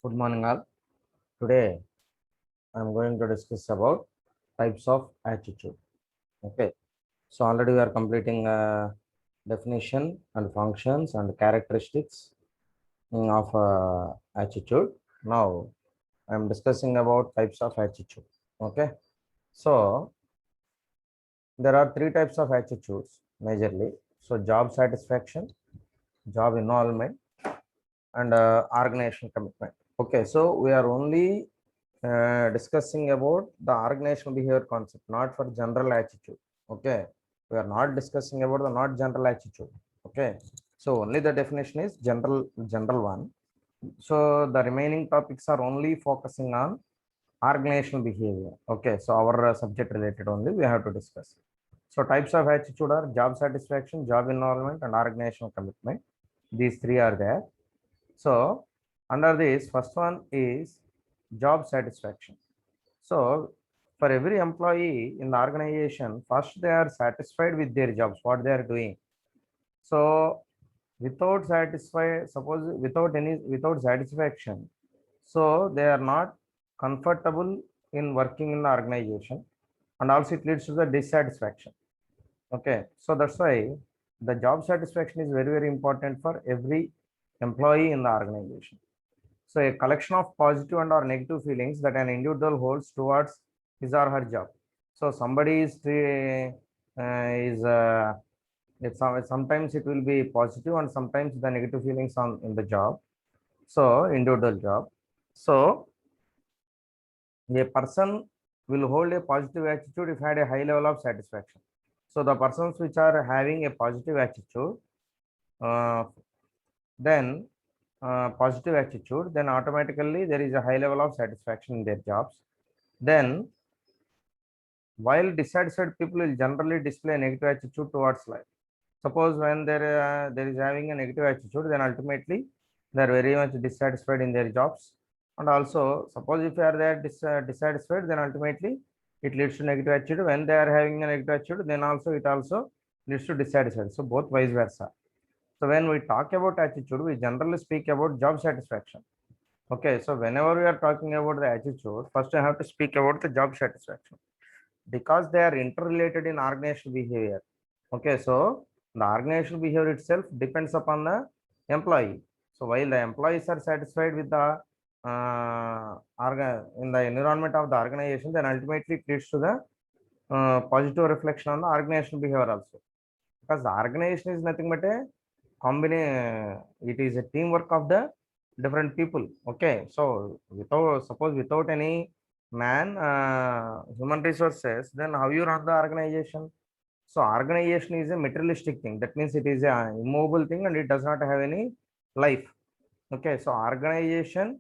Good morning, all. Today, I'm going to discuss about types of attitude. Okay, so already we are completing definition and functions and characteristics of attitude. Now, I'm discussing about types of attitude. Okay, so there are three types of attitudes majorly. So, job satisfaction, job involvement, and organizational commitment. Okay, so we are only discussing about the organizational behavior concept, not for general attitude. Okay, we are not discussing about the not general attitude. Okay, so only the definition is general one. So the remaining topics are only focusing on organizational behavior. Okay, so our subject related only we have to discuss. So types of attitude are job satisfaction, job involvement, and organizational commitment. These three are there. So under this, first one is job satisfaction. So for every employee in the organization, first they are satisfied with their jobs, what they are doing. So without without satisfaction, so they are not comfortable in working in the organization, and also it leads to the dissatisfaction. Okay, so that's why the job satisfaction is very important for every employee in the organization. So a collection of positive and or negative feelings that an individual holds towards his or her job. So somebody is sometimes it will be positive and sometimes the negative feelings on in the job. So individual job. So a person will hold a positive attitude if had a high level of satisfaction. So the persons which are having a positive attitude, uh, then positive attitude, then automatically there is a high level of satisfaction in their jobs. Then while dissatisfied people will generally display a negative attitude towards life. Suppose when there is having a negative attitude, then ultimately they are very much dissatisfied in their jobs. And also suppose if they are there dissatisfied, then ultimately it leads to negative attitude. When they are having a negative attitude, then also it also leads to dissatisfied. So both vice versa. So when we talk about attitude, we generally speak about job satisfaction. Okay, so whenever we are talking about the attitude, first I have to speak about the job satisfaction because they are interrelated in organizational behavior. Okay, so the organizational behavior itself depends upon the employee. So while the employees are satisfied with the in the environment of the organization, then ultimately it leads to the positive reflection on the organizational behavior also. Because the organization is nothing but a combination, it is a teamwork of the different people. Okay, so without any man, human resources, then how you run the organization? So organization is a materialistic thing, that means it is a immobile thing and it does not have any life. Okay, so organization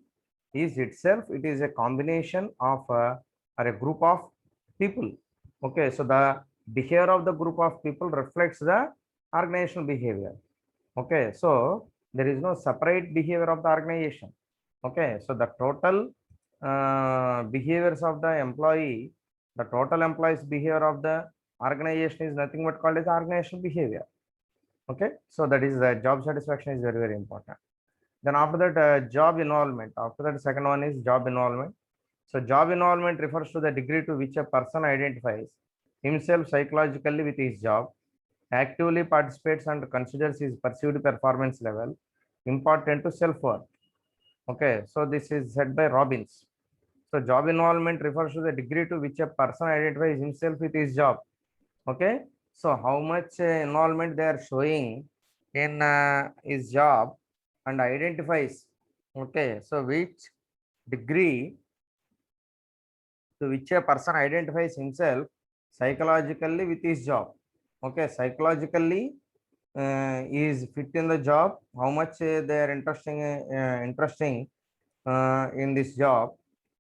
is itself, it is a combination of or a group of people. Okay, so the behavior of the group of people reflects the organizational behavior. Okay, so there is no separate behavior of the organization. Okay, so the total behaviors of the employee, the total employees behavior of the organization is nothing but called as organizational behavior. Okay, so that is the job satisfaction is very important. Then after that, job involvement. After that, second one is job involvement. So job involvement refers to the degree to which a person identifies himself psychologically with his job, actively participates and considers his perceived performance level important to self-worth. Okay, so this is said by Robbins. So job involvement refers to the degree to which a person identifies himself with his job. Okay, so how much involvement they are showing in his job and identifies. Okay, so which degree to which a person identifies himself psychologically with his job. Okay, psychologically is fit in the job, how much they are interesting in this job,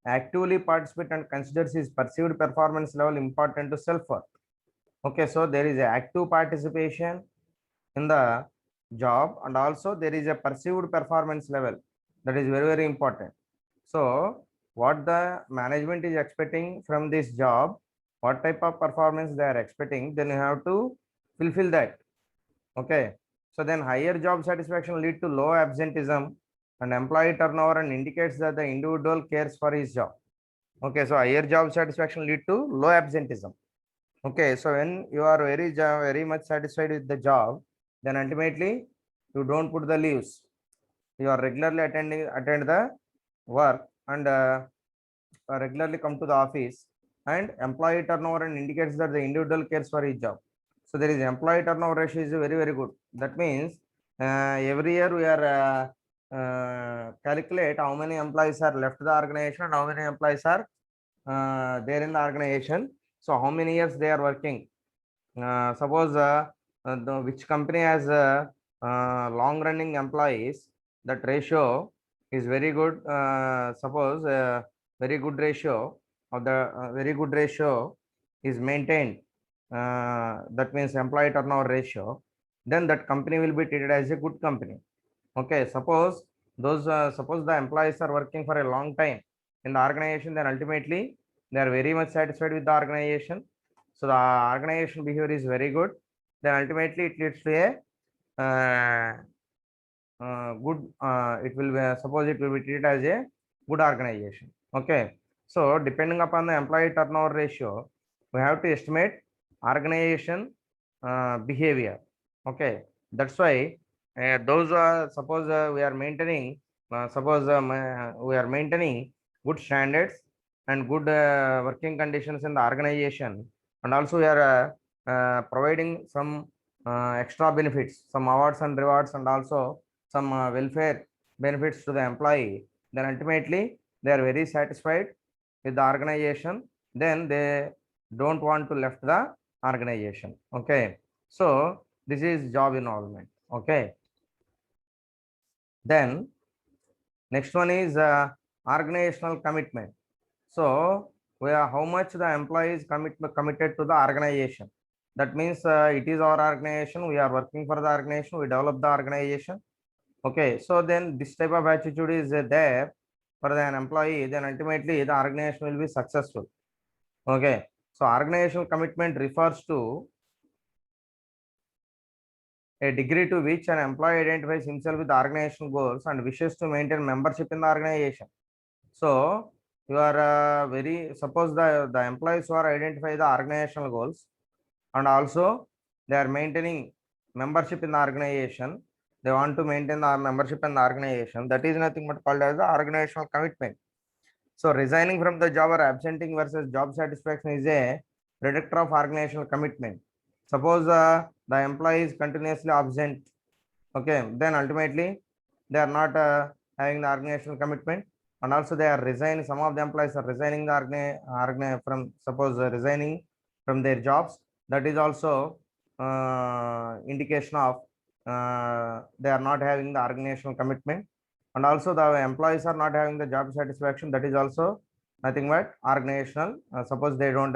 actively participate and considers his perceived performance level important to self-worth. Okay, so there is a active participation in the job and also there is a perceived performance level, that is very important. So what the management is expecting from this job, what type of performance they are expecting, then you have to fulfill that. Okay, so then higher job satisfaction lead to low absenteeism and employee turnover and indicates that the individual cares for his job. Okay, so higher job satisfaction lead to low absenteeism. Okay, so when you are very much satisfied with the job, then ultimately you don't put the leaves. You are regularly attend the work and regularly come to the office, and employee turnover and indicates that the individual cares for his job. So there is employee turnover ratio is very good. That means every year we are calculate how many employees are left the organization and how many employees are there in the organization. So how many years they are working. Suppose which company has long running employees, that ratio is very good. Suppose very good ratio of the very good ratio is maintained. That means employee turnover ratio. Then that company will be treated as a good company. Okay, suppose the employees are working for a long time in the organization, then ultimately they are very much satisfied with the organization. So the organization behavior is very good. Then ultimately it leads to a good. It will be, suppose it will be treated as a good organization. Okay. So depending upon the employee turnover ratio, we have to estimate organization behavior. Okay. That's why those are suppose we are maintaining we are maintaining good standards and good working conditions in the organization, and also we are providing some extra benefits, some awards and rewards, and also some welfare benefits to the employee, then ultimately they are very satisfied with the organization. Then they don't want to left the organization. Okay, so this is job involvement. Okay, then next one is organizational commitment. So we are how much the employees committed to the organization. That means it is our organization, we are working for the organization, we develop the organization. Okay, so then this type of attitude is there for an employee, then ultimately the organization will be successful. Okay, so organizational commitment refers to a degree to which an employee identifies himself with the organizational goals and wishes to maintain membership in the organization. So you are suppose the employees who are identify the organizational goals and also they are maintaining membership in the organization. They want to maintain the membership in the organization. That is nothing but called as the organizational commitment. So resigning from the job or absenting versus job satisfaction is a predictor of organizational commitment. Suppose the employee is continuously absent. Okay, then ultimately they are not having the organizational commitment, and also they are resigning. Some of the employees are resigning the from suppose resigning from their jobs. That is also indication of they are not having the organizational commitment, and also the employees are not having the job satisfaction. That is also nothing but organizational. Suppose they don't.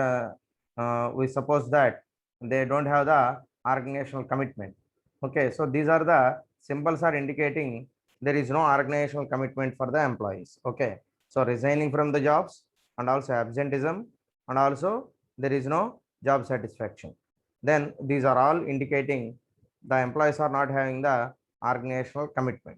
We suppose that they don't have the organizational commitment. Okay, so these are the symbols are indicating there is no organizational commitment for the employees. Okay, so resigning from the jobs and also absenteeism and also there is no job satisfaction. Then these are all indicating the employees are not having the organizational commitment.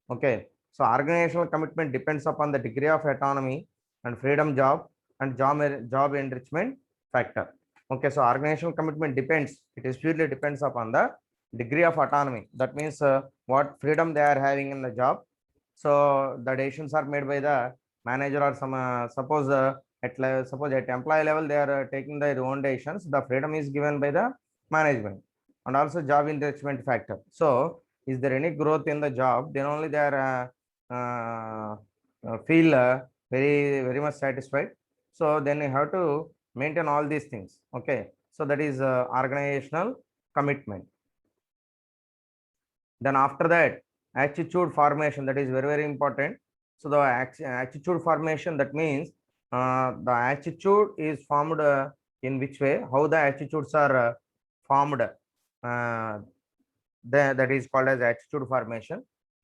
Okay, so organizational commitment depends upon the degree of autonomy and freedom job and job enrichment factor. Okay, so organizational commitment depends, it is purely depends upon the degree of autonomy. That means what freedom they are having in the job. So the decisions are made by the manager or some suppose at employee level they are taking their own decisions. The freedom is given by the management and also job enrichment factor. So is there any growth in the job? Then only they are feel very much satisfied. So then you have to maintain all these things. Okay, so that is organizational commitment. Then after that, attitude formation, that is very important. So the attitude formation, that means the attitude is formed in which way, how the attitudes are formed, that is called as attitude formation.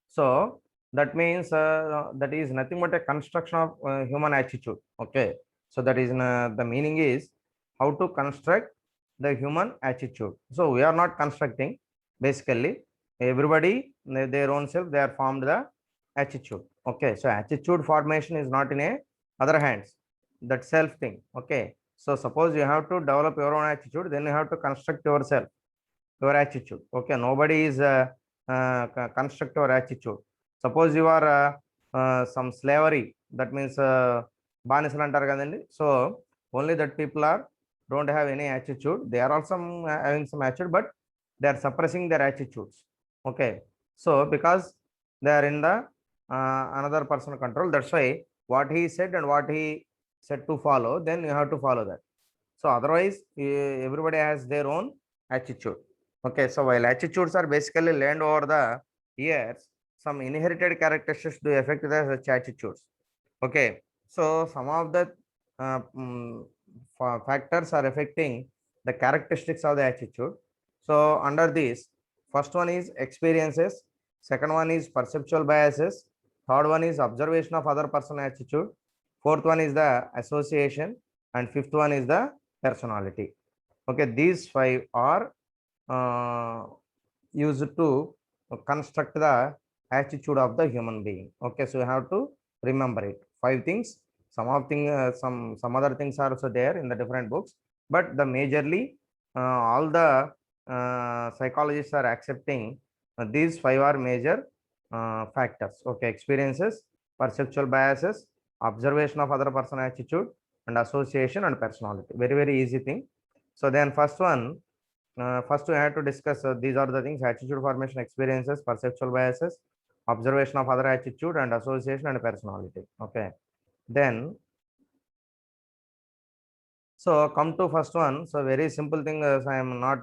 So that means that is nothing but a construction of human attitude. Okay, so that is the meaning is how to construct the human attitude. So we are not constructing, basically everybody their own self they are formed the attitude. Okay, so attitude formation is not in a other hands, that self thing. Okay, so suppose you have to develop your own attitude, then you have to construct yourself, your attitude. Okay, nobody is construct your attitude. Suppose you are some slavery, that means బానిసలు అంటారు కదండి. So only that people are don't have any attitude, they are also having some attitude, but they are suppressing their attitudes. Okay, so because they are in the another person control, that's why what he said and what he said to follow, then you have to follow that. So otherwise everybody has their own attitude. Okay, so while attitudes are basically learned over the years, some inherited characteristics do affect the such attitudes. Okay, so some of the factors are affecting the characteristics of the attitude. So under this, first one is experiences, second one is perceptual biases, third one is observation of other person attitude, fourth one is the association, and fifth one is the personality. Okay, these five are used to construct the attitude of the human being. Okay, so you have to remember it, five things. Some of thing some other things are also there in the different books, but the majorly all the psychologists are accepting these five are major factors. Okay, experiences, perceptual biases, observation of other person attitude, and association and personality. Very very easy thing. So then first one, first we have to discuss these are the things: attitude formation, experiences, perceptual biases, observation of other attitude, and association and personality. Okay, then so come to first one. So very simple thing, I am not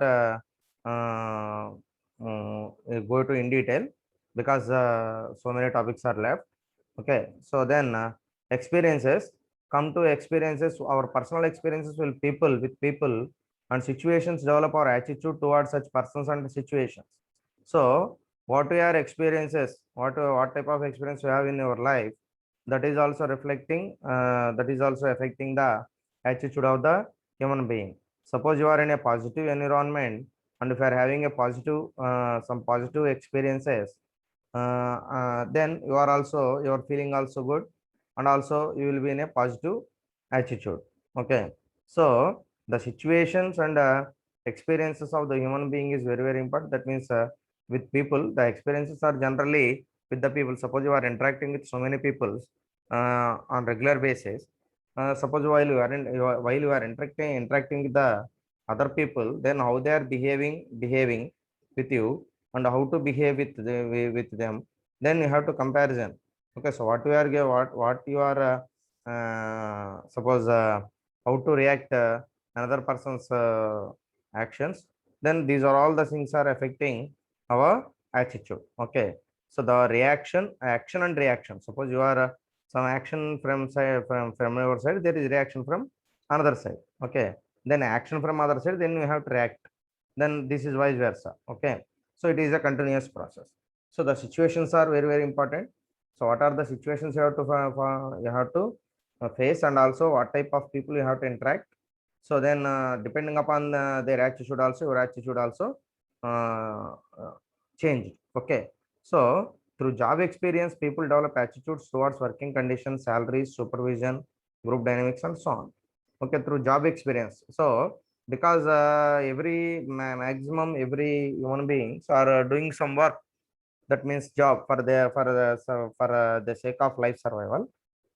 go to in detail because so many topics are left. Okay, so then experiences, come to experiences. Our personal experiences will people with people and situations develop our attitude towards such persons and situations. So what we are experiences, what type of experience you have in your life, that is also reflecting that is also affecting the attitude of the human being. Suppose you are in a positive environment, and if you are having a positive some positive experiences, then you are also, you are feeling also good, and also you will be in a positive attitude. Okay, so the situations and experiences of the human being is very very important. That means with people, the experiences are generally with the people. Suppose you are interacting with so many people on regular basis. Suppose while you are while you are interacting with the other people, then how they are behaving with you, and how to behave with them, then you have to comparison. Okay, so what you are what you are suppose how to react another person's actions, then these are all the things are affecting our attitude. Okay, so the action and reaction. Suppose you are some action from side, from your side, there is reaction from another side. Okay, then action from other side, then you have to react, then this is vice versa. Okay, so it is a continuous process. So the situations are very very important. So what are the situations you have to face, and also what type of people you have to interact. So then depending upon their attitude also, your attitude also uh, change. Okay, so through job experience, people develop attitudes towards working conditions, salaries, supervision, group dynamics, and so on. Okay, through job experience. So because every maximum every human beings are doing some work, that means job for the sake of life survival.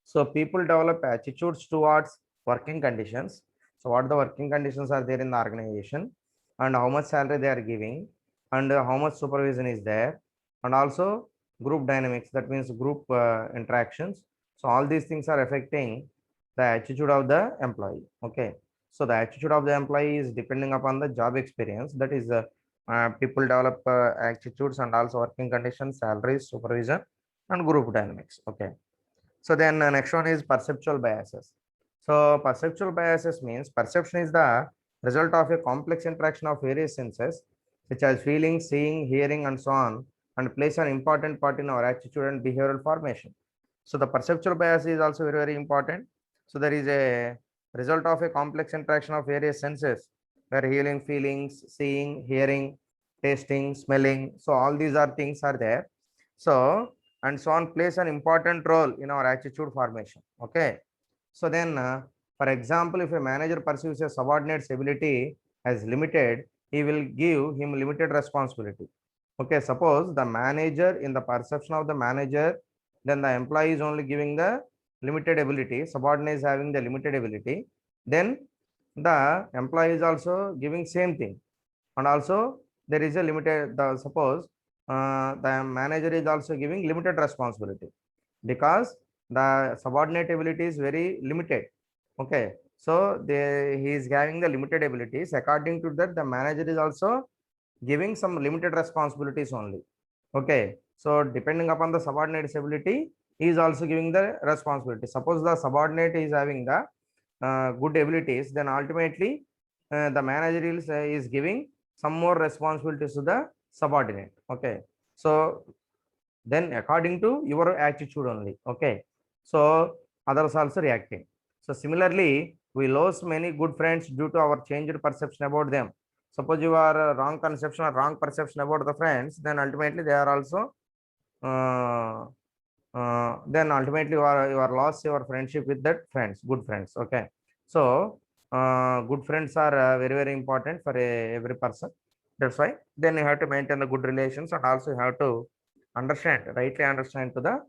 So people develop attitudes towards working conditions. So what the working conditions are there in the organization, and how much salary they are giving, and how much supervision is there, and also group dynamics, that means group interactions. So all these things are affecting the attitude of the employee. Okay, so the attitude of the employee is depending upon the job experience, that is people develop attitudes and also working conditions, salaries, supervision, and group dynamics. Okay, so then next one is perceptual biases. So perceptual biases means perception is the result of a complex interaction of various senses, such as feeling, seeing, hearing, and so on, and plays an important part in our attitude and behavioral formation. So the perceptual bias is also very very important. So there is a result of a complex interaction of various senses, where hearing, feelings, seeing, hearing, tasting, smelling. So all these are things are there. So and so on plays an important role in our attitude formation. Okay. So then, for example, if a manager perceives a subordinate's ability as limited, he will give him limited responsibility. Okay, suppose the manager, in the perception of the manager, then the employee is only giving the limited ability, subordinate is having the limited ability, then the employee is also giving same thing. And also there is a limited, suppose the manager is also giving limited responsibility because the subordinate ability is very limited. Okay, so he is having the limited abilities. According to that, the manager is also giving some limited responsibilities only. Okay, so depending upon the subordinate's ability, he is also giving the responsibility. Suppose the subordinate is having the good abilities, then ultimately the manager is giving some more responsibilities to the subordinate. Okay, so then according to your attitude only. Okay, so others also reacting. So similarly, we lose many good friends due to our changed perception about them. Suppose you are wrong conception or wrong perception about the friends, then ultimately they are also uh, then ultimately you are lost your friendship with that friends, good friends. Okay, so good friends are very important for every person. That's why then you have to maintain the good relations, and also you have to understand, rightly understand to the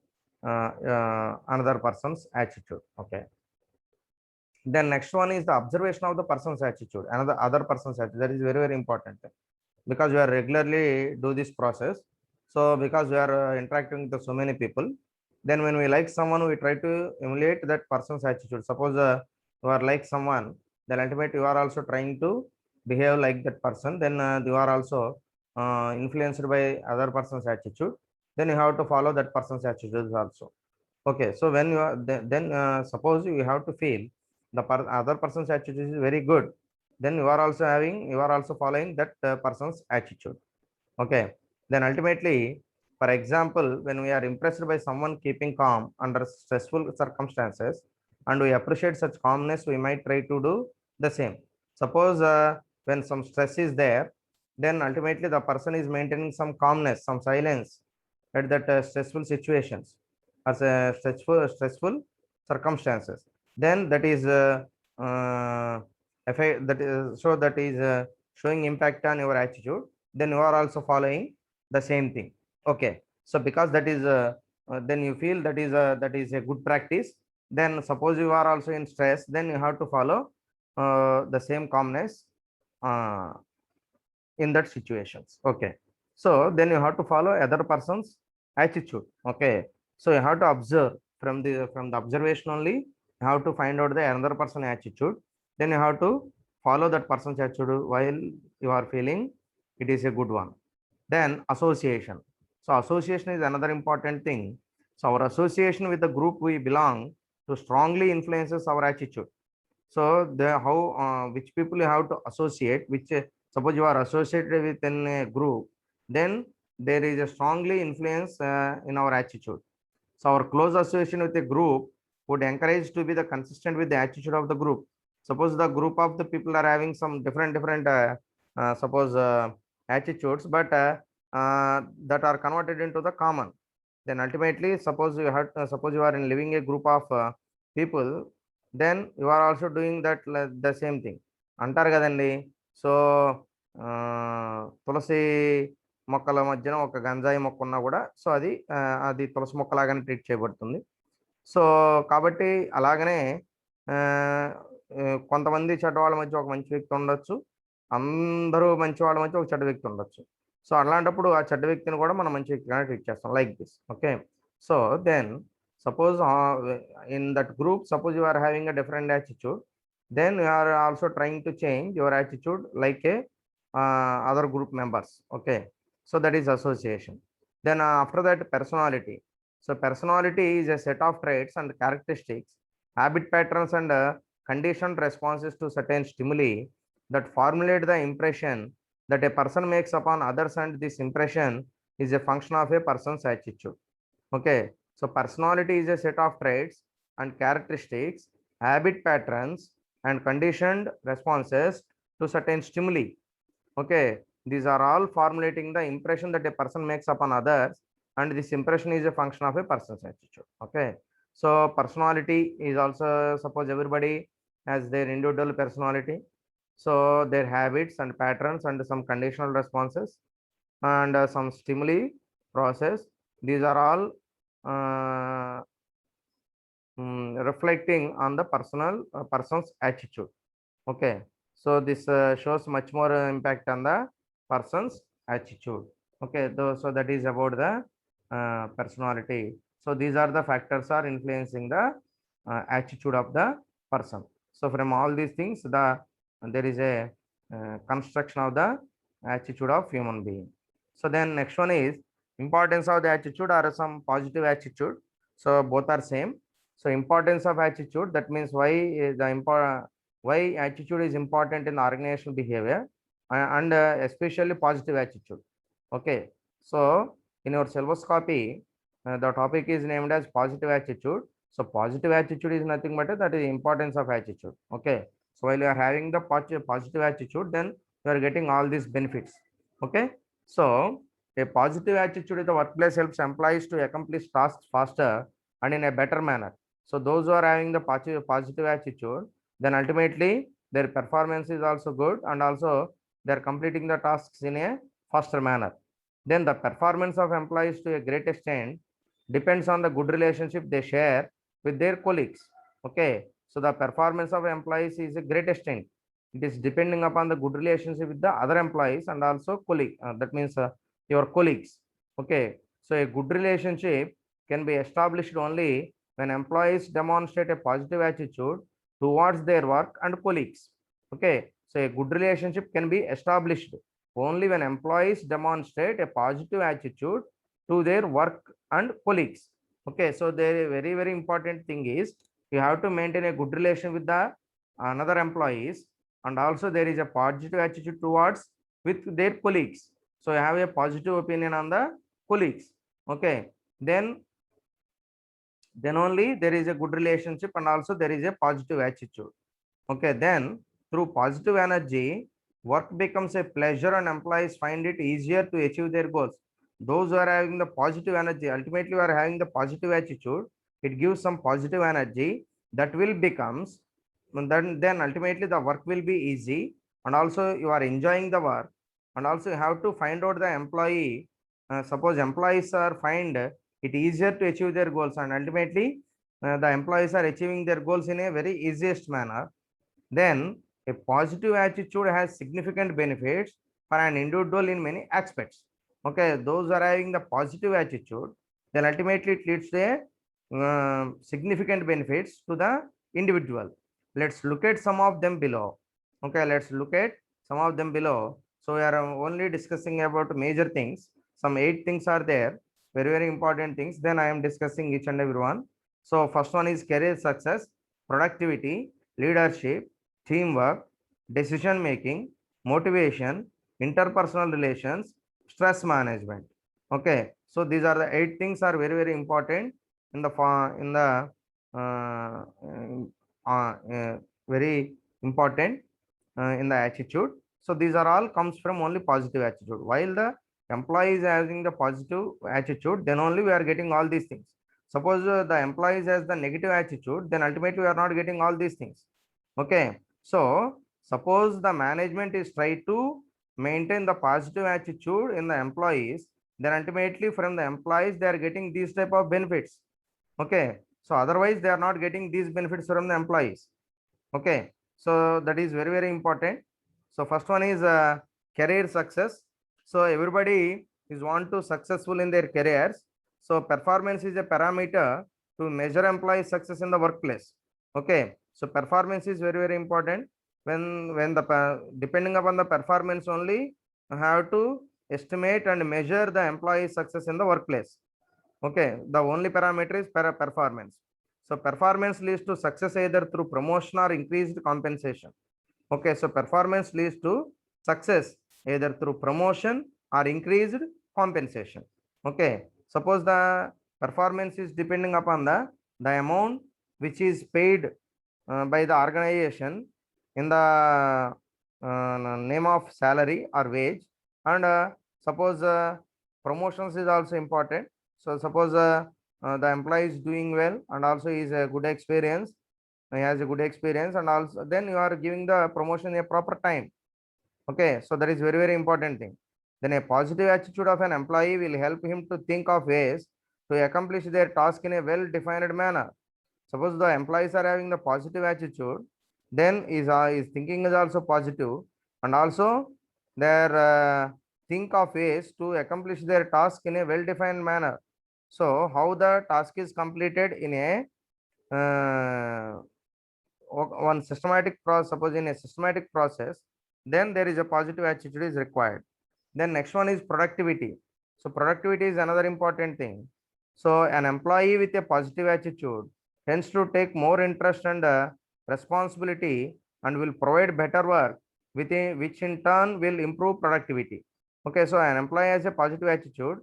another person's attitude. Okay, then next one is the observation of the person's attitude, another other person's attitude. That is very important because we are regularly do this process. So because we are interacting with so many people, then when we like someone, we try to emulate that person's attitude. Suppose you are like someone, then ultimately you are also trying to behave like that person. Then you are also influenced by other person's attitude, then you have to follow that person's attitude also. Okay, so when you are then suppose you have to feel the other person's attitude is very good, then you are also following that person's attitude. Okay, then ultimately, for example, when we are impressed by someone keeping calm under stressful circumstances and we appreciate such calmness, we might try to do the same. Suppose when some stress is there, then ultimately the person is maintaining some calmness, some silence at that stressful situations, as a stressful circumstances. Then that is effect, that is so that is showing impact on your attitude, then you are also following the same thing. Okay, so because that is then you feel that is a good practice, then suppose you are also in stress, then you have to follow the same calmness uh, in that situations. Okay, so then you have to follow other person's attitude. Okay, so you have to observe from the observation only, you have to find out the another person attitude, then you have to follow that person's attitude while you are feeling it is a good one. Then association. So association is another important thing. So our association with the group we belong to strongly influences our attitude. So the how which people you have to associate, which suppose you are associated within a group, then there is a strongly influence in our attitude. So our close association with a group would encourage to be the consistent with the attitude of the group. Suppose the group of the people are having some different suppose attitudes, but that are converted into the common. Then ultimately, suppose you are in living a group of people, then you are also doing that the same thing. అంటారు కదండి. So తులసి మొక్కల మధ్యన ఒక గంజాయి మొక్క ఉన్నా కూడా so అది తులసి మొక్కలాగానే ట్రీట్ చేయబడుతుంది. సో కాబట్టి అలాగనే కొంతమంది చెడ్డవాళ్ళ మధ్య ఒక మంచి వ్యక్తి ఉండొచ్చు. అందరూ మంచి వాళ్ళ మధ్య ఒక చెడ్డ వ్యక్తి ఉండొచ్చు. సో అలాంటప్పుడు ఆ చెడ్డ వ్యక్తిని కూడా మనం మంచి వ్యక్తిగానే ట్రీట్ చేస్తాం, like this. Okay, so then suppose in that group, suppose you are having a different attitude, then you are also trying to change your attitude like a other group members. Okay, so that is association. Then after that, personality. So personality is a set of traits and characteristics, habit patterns, and conditioned responses to certain stimuli that formulate the impression that a person makes upon others, and this impression is a function of a person's attitude. Okay, so personality is a set of traits and characteristics, habit patterns, and conditioned responses to certain stimuli. Okay, these are all formulating the impression that a person makes upon others, and this impression is a function of a person's attitude. Okay, so personality is also, suppose everybody has their individual personality, so their habits and patterns and some conditional responses and some stimuli process, these are all uh, reflecting on the person's attitude. Okay, so this shows much more impact on the person's attitude. Okay, so that is about the personality. So these are the factors are influencing the attitude of the person. So from all these things, there is a construction of the attitude of human being. So then next one is importance of the attitude or some positive attitude. So both are same. So importance of attitude, that means why why attitude is important in organizational behavior and especially positive attitude. Okay, so in your syllabus copy, the topic is named as positive attitude. So positive attitude is nothing but that is importance of attitude. Okay, so while you are having the positive attitude, then you are getting all these benefits. Okay, so a positive attitude in the workplace helps employees to accomplish tasks faster and in a better manner. So those who are having the positive attitude, then ultimately their performance is also good and also they are completing the tasks in a faster manner. Then the performance of employees to a great extent depends on the good relationship they share with their colleagues. Okay, so the performance of employees is a great extent. It is depending upon the good relationship with the other employees and also colleague. That means your colleagues. Okay, so a good relationship can be established only when employees demonstrate a positive attitude towards their work and colleagues. Okay, so a good relationship can be established only when employees demonstrate a positive attitude to their work and colleagues. Okay, so the very important thing is you have to maintain a good relation with the another employees and also there is a positive attitude towards with their colleagues. So you have a positive opinion on the colleagues. Okay, then only there is a good relationship and also there is a positive attitude. Okay, then through positive energy, work becomes a pleasure and employees find it easier to achieve their goals. Those who are having the positive energy, ultimately are having the positive attitude, it gives some positive energy that will becomes, then ultimately the work will be easy and also you are enjoying the work and also you have to find out the employee. Suppose employees are find it easier to achieve their goals and ultimately the employees are achieving their goals in a very easiest manner, then a positive attitude has significant benefits for an individual in many aspects. Okay, those are having the positive attitude, then ultimately it leads to a significant benefits to the individual. Let's look at some of them below. Okay, let's look at some of them below. So we are only discussing about major things. Some 8 things are there, very important things. Then I am discussing each and every one. So first one is career success, productivity, leadership, teamwork, decision making, motivation, interpersonal relations, stress management. Okay, so these are the 8 things are very important in the uh, very important in the attitude. So these are all comes from only positive attitude. While the employee is having the positive attitude, then only we are getting all these things. Suppose the employees has the negative attitude, then ultimately we are not getting all these things. Okay, so suppose the management is try to maintain the positive attitude in the employees, then ultimately from the employees they are getting these type of benefits. Okay, so otherwise they are not getting these benefits from the employees. Okay, so that is very important. So first one is career success. So everybody is want to successful in their careers. So performance is a parameter to measure employee success in the workplace. Okay, so performance is very important. When the depending upon the performance only, you have to estimate and measure the employee success in the workplace. Okay, the only parameter is performance. So performance leads to success either through promotion or increased compensation. Okay, so performance leads to success either through promotion or increased compensation. Okay, suppose the performance is depending upon the amount which is paid by the organization in the name of salary or wage, and suppose promotions is also important. So suppose the employee is doing well and also is a good experience, he has a good experience, and also then you are giving the promotion a proper time. Okay, so that is very, very important thing. Then a positive attitude of an employee will help him to think of ways to accomplish their task in a well-defined manner. Suppose the employees are having the positive attitude, then is thinking is also positive, and also their think of ways to accomplish their task in a well-defined manner. So how the task is completed in a uh, one systematic process, suppose in a systematic process, then there is a positive attitude is required. Then next one is productivity. So productivity is another important thing. So an employee with a positive attitude tends to take more interest and responsibility and will provide better work within which in turn will improve productivity. Okay, so an employee has a positive attitude,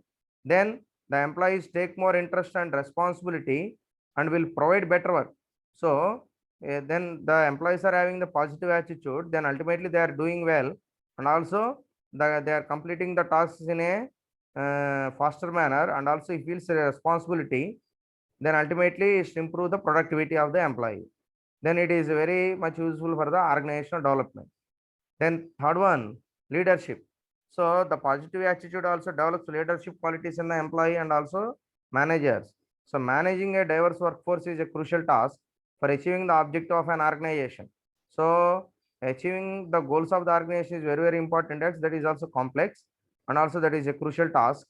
then the employees take more interest and responsibility and will provide better work. So then the employees are having the positive attitude, then ultimately they are doing well, and also they are completing the tasks in a faster manner, and also he feels a responsibility, then ultimately it improve the productivity of the employee. Then it is very much useful for the organizational development. Then third one, leadership. So the positive attitude also develops leadership qualities in the employee and also managers. So managing a diverse workforce is a crucial task for achieving the objective of an organization. So achieving the goals of the organization is very, very important. That is also complex, and also that is a crucial task.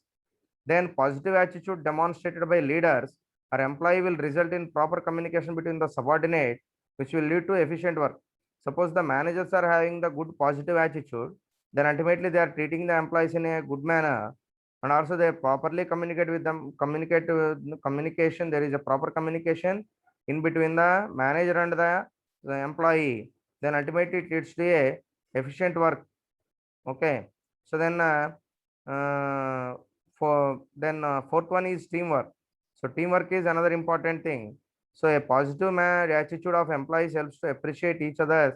Then positive attitude demonstrated by leaders or employee will result in proper communication between the subordinate, which will lead to efficient work. Suppose the managers are having the good positive attitude, then ultimately they are treating the employees in a good manner, and also they properly communicate with them. Communication. There is a proper communication in between the manager and the employee. Then ultimately it leads to a efficient work. Okay. So then fourth one is teamwork. So teamwork is another important thing. So a positive attitude of employees helps to appreciate each other's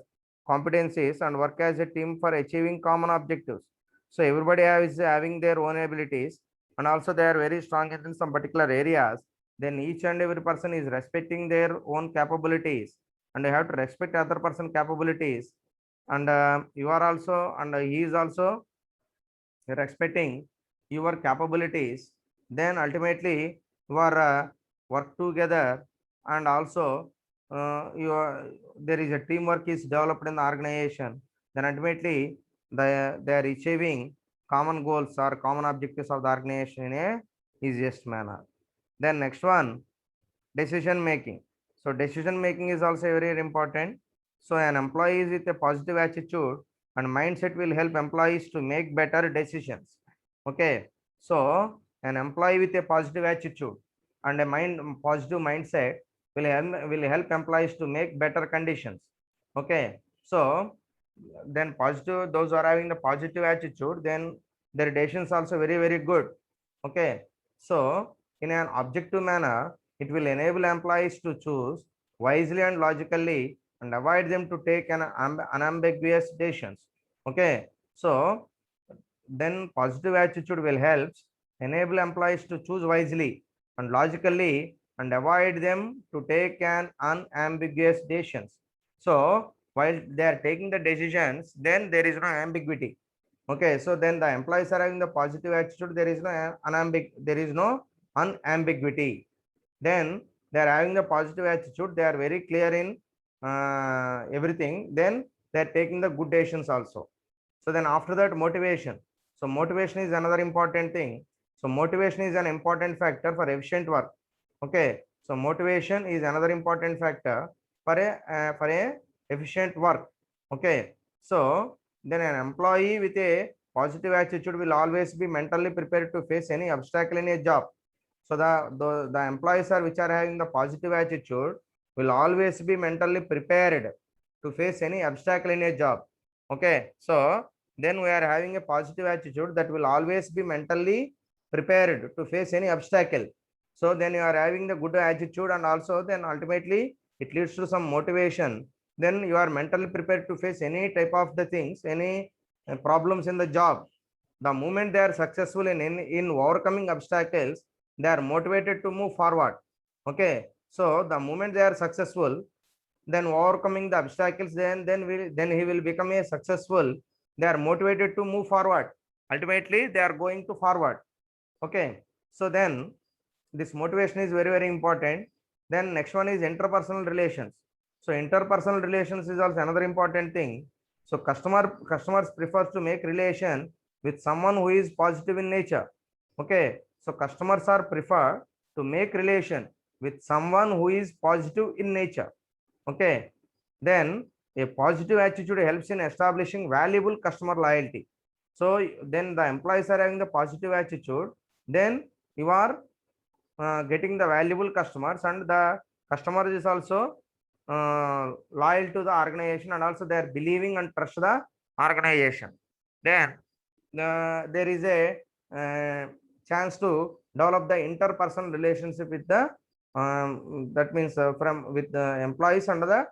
competencies and work as a team for achieving common objectives. So everybody is having their own abilities, and also they are very strong in some particular areas. Then each and every person is respecting their own capabilities, and they have to respect other person capabilities. And you are also, and he is also respecting your capabilities. Then ultimately you are work together, and also there is a teamwork is developed in the organization. Then ultimately they are achieving common goals or common objectives of the organization in a easiest manner. Then next one, decision making. So decision making is also very, very important. So an employee with a positive attitude and mindset will help employees to make better decisions. Okay, so an employee with a positive attitude and a positive mindset will help employees to make better conditions. Okay, so then positive, those who are having the positive attitude, then their decisions also very, very good. Okay, so in an objective manner, it will enable employees to choose wisely and logically and avoid them to take an unambiguous decisions. Okay, so then positive attitude will help enable employees to choose wisely and logically and avoid them to take an unambiguous decisions. So while they are taking the decisions, then there is no ambiguity. Okay, so then the employees are having the positive attitude, there is no unambiguity. Then they are having the positive attitude, they are very clear in everything, then they are taking the good decisions also. So then after that, motivation. So motivation is another important thing. So motivation is an important factor for efficient work. Okay, so motivation is another important factor for a efficient work. Okay, so then an employee with a positive attitude will always be mentally prepared to face any obstacle in a job. So the employees are which are having the positive attitude will always be mentally prepared to face any obstacle in a job. Okay, so then we are having a positive attitude that will always be mentally prepared to face any obstacle. So then you are having the good attitude, and also then ultimately it leads to some motivation. Then you are mentally prepared to face any type of the things, any problems in the job. The moment they are successful in overcoming obstacles, they are motivated to move forward. Okay, so the moment they are successful, then overcoming the obstacles, then he will become a successful. They are motivated to move forward. Ultimately, they are going to forward. Okay, so then this motivation is very important. Then next one is interpersonal relations. So interpersonal relations is also another important thing. So customers prefers to make relation with someone who is positive in nature. Okay, so customers are prefer to make relation with someone who is positive in nature. Okay, then a positive attitude helps in establishing valuable customer loyalty. So then the employees are having the positive attitude, then you are getting the valuable customers, and the customer is also loyal to the organization, and also they are believing and trust the organization. Then there is a chance to develop the interpersonal relationship with the that means from with the employees and the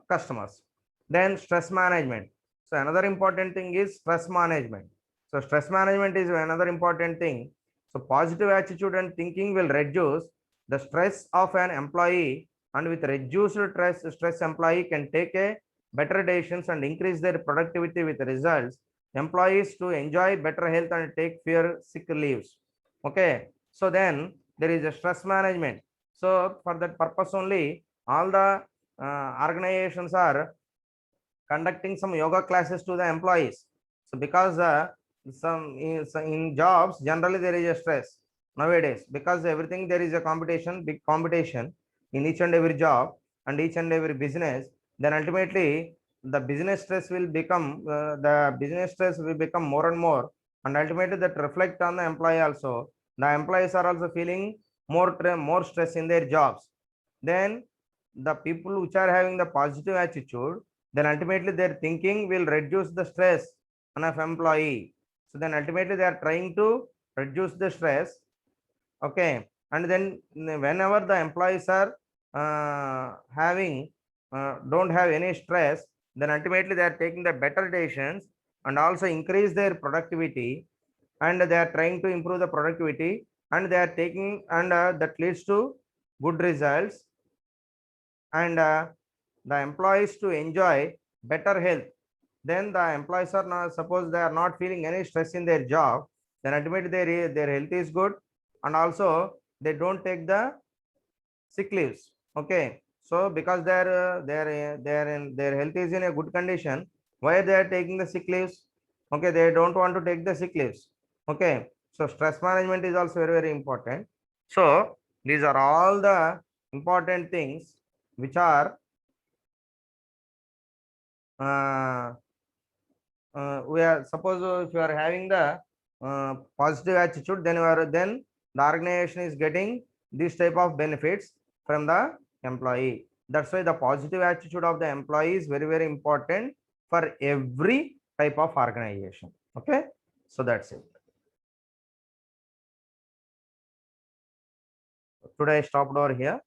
customers. Then stress management. So another important thing is stress management. So stress management is another important thing. So positive attitude and thinking will reduce the stress of an employee, and with reduced stress employee can take a better decisions and increase their productivity, with results employees to enjoy better health and take fewer sick leaves. Okay, so then there is a stress management. So for that purpose only, all the organizations are conducting some yoga classes to the employees. So because in jobs generally there is a stress nowadays, because everything there is a competition, big competition in each and every job and each and every business. Then ultimately the business stress will become more and more, and ultimately that reflect on the employee also. The employees are also feeling more stress in their jobs. Then the people which are having the positive attitude, then ultimately their thinking will reduce the stress on an employee. So then ultimately they are trying to reduce the stress. Okay, and then whenever the employees are having don't have any stress, then ultimately they are taking the better decisions and also increase their productivity, and they are trying to improve the productivity, and they are taking, and that leads to good results, and the employees to enjoy better health. Then the employees are not, suppose they are not feeling any stress in their job, then ultimately their health is good, and also they don't take the sick leaves. Okay, so because their health is in a good condition, why they are taking the sick leaves? Okay, they don't want to take the sick leaves. Okay, so stress management is also very important. So these are all the important things which are uh, we are suppose if you are having the positive attitude, then the organization is getting this type of benefits from the employee. That's why the positive attitude of the employee is very important for every type of organization. Okay, so that's it. Today I stopped over here.